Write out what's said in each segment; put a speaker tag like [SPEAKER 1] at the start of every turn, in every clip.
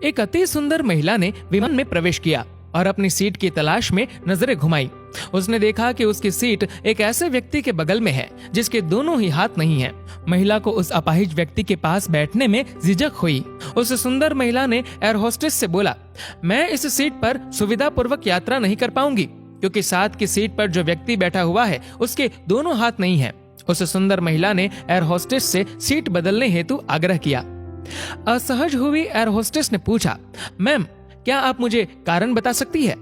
[SPEAKER 1] एक अति सुंदर महिला ने विमान में प्रवेश किया और अपनी सीट की तलाश में नजरें घुमाई। उसने देखा कि उसकी सीट एक ऐसे व्यक्ति के बगल में है जिसके दोनों ही हाथ नहीं हैं। महिला को उस अपाहिज व्यक्ति के पास बैठने में झिझक हुई। उस सुंदर महिला ने एयर होस्टेस से बोला, मैं इस सीट पर सुविधा पूर्वक यात्रा नहीं कर पाऊंगी क्योंकि साथ की सीट पर जो व्यक्ति बैठा हुआ है उसके दोनों हाथ नहीं है। उस सुंदर महिला ने एयर होस्टेस से सीट बदलने हेतु आग्रह किया। असहज हुई एयर होस्टेस ने पूछा, मैम क्या आप मुझे कारण बता सकती है?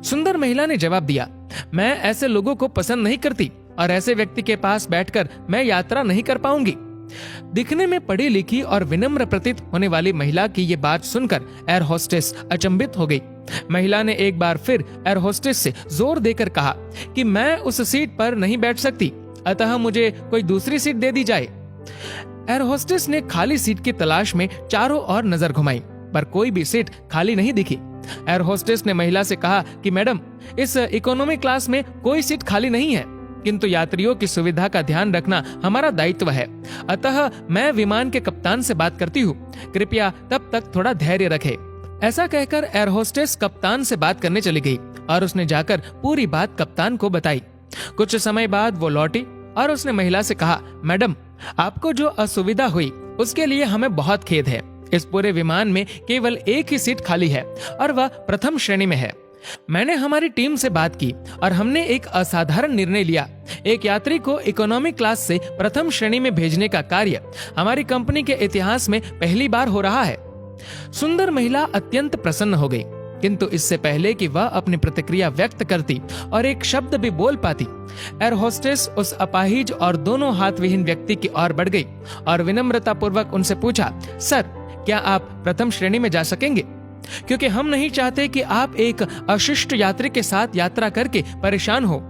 [SPEAKER 1] सुंदर महिला ने जवाब दिया, मैं ऐसे लोगों को पसंद नहीं करती और ऐसे व्यक्ति के पास बैठकर मैं यात्रा नहीं कर पाऊंगी। दिखने में पढ़ी लिखी और विनम्र प्रतीत होने वाली महिला की ये बात सुनकर एयर होस्टेस अचंभित हो गई। महिला ने एक बार फिर एयर होस्टेस से जोर देकर कहा कि मैं उस सीट पर नहीं बैठ सकती, अतः मुझे कोई दूसरी सीट दे दी जाए। एयर होस्टेस ने खाली सीट की तलाश में चारों ओर नजर घुमाई पर कोई भी सीट खाली नहीं दिखी। एयर होस्टेस ने महिला से कहा कि मैडम, इस इकोनॉमी क्लास में कोई सीट खाली नहीं है, किंतु यात्रियों की सुविधा का ध्यान रखना हमारा दायित्व है, अतः मैं विमान के कप्तान से बात करती हूँ, कृपया तब तक थोड़ा धैर्य रखें। ऐसा कहकर एयर होस्टेस कप्तान से बात करने चली गई और उसने जाकर पूरी बात कप्तान को बताई। कुछ समय बाद वो लौटी और उसने महिला से कहा, मैडम आपको जो असुविधा हुई उसके लिए हमें बहुत खेद है। इस पूरे विमान में केवल एक ही सीट खाली है और वह प्रथम श्रेणी में है। मैंने हमारी टीम से बात की और हमने एक असाधारण निर्णय लिया। एक यात्री को इकोनॉमी क्लास से प्रथम श्रेणी में भेजने का कार्य हमारी कंपनी के इतिहास में पहली बार हो रहा है। सुंदर महिला अत्यंत प्रसन्न हो गई, किंतु इससे पहले कि वह अपनी प्रतिक्रिया व्यक्त करती और एक शब्द भी बोल पाती, एयर होस्टेस उस अपाहिज और दोनों हाथ विहीन व्यक्ति की ओर बढ़ गई और विनम्रता पूर्वक उनसे पूछा, सर क्या आप प्रथम श्रेणी में जा सकेंगे? क्योंकि हम नहीं चाहते कि आप एक अशिष्ट यात्री के साथ यात्रा करके परेशान हो।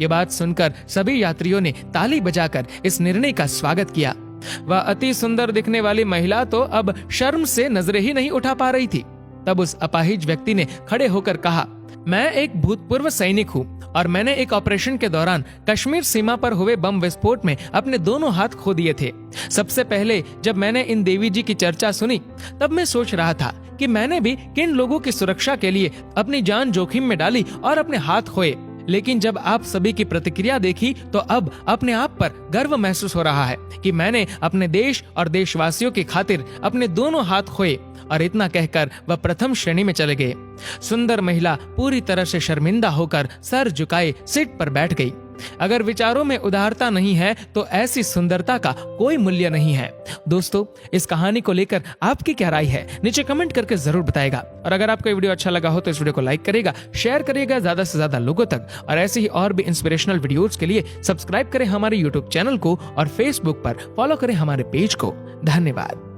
[SPEAKER 1] ये बात सुनकर सभी यात्रियों ने ताली बजाकर इस निर्णय का स्वागत किया। वह अति सुंदर दिखने वाली महिला तो अब शर्म से नजरें ही नहीं उठा पा रही थी। तब उस अपाहिज व्यक्ति ने खड़े होकर कहा, मैं एक भूतपूर्व सैनिक हूँ और मैंने एक ऑपरेशन के दौरान कश्मीर सीमा पर हुए बम विस्फोट में अपने दोनों हाथ खो दिए थे। सबसे पहले जब मैंने इन देवी जी की चर्चा सुनी तब मैं सोच रहा था कि मैंने भी किन लोगों की सुरक्षा के लिए अपनी जान जोखिम में डाली और अपने हाथ खोए, लेकिन जब आप सभी की प्रतिक्रिया देखी तो अब अपने आप पर गर्व महसूस हो रहा है कि मैंने अपने देश और देशवासियों की खातिर अपने दोनों हाथ खोए। और इतना कहकर वह प्रथम श्रेणी में चले गए। सुंदर महिला पूरी तरह से शर्मिंदा होकर सर झुकाए सीट पर बैठ गई। अगर विचारों में उदारता नहीं है तो ऐसी सुंदरता का कोई मूल्य नहीं है। दोस्तों, इस कहानी को लेकर आपकी क्या राय है नीचे कमेंट करके जरूर बताएगा। और अगर आपको ये वीडियो अच्छा लगा हो तो इस वीडियो को लाइक करेगा, शेयर करिएगा ज्यादा से ज्यादा लोगों तक। और ऐसे ही और भी इंस्पिरेशनल वीडियोस के लिए सब्सक्राइब करें हमारे यूट्यूब चैनल को और फेसबुक पर फॉलो करें हमारे पेज को। धन्यवाद।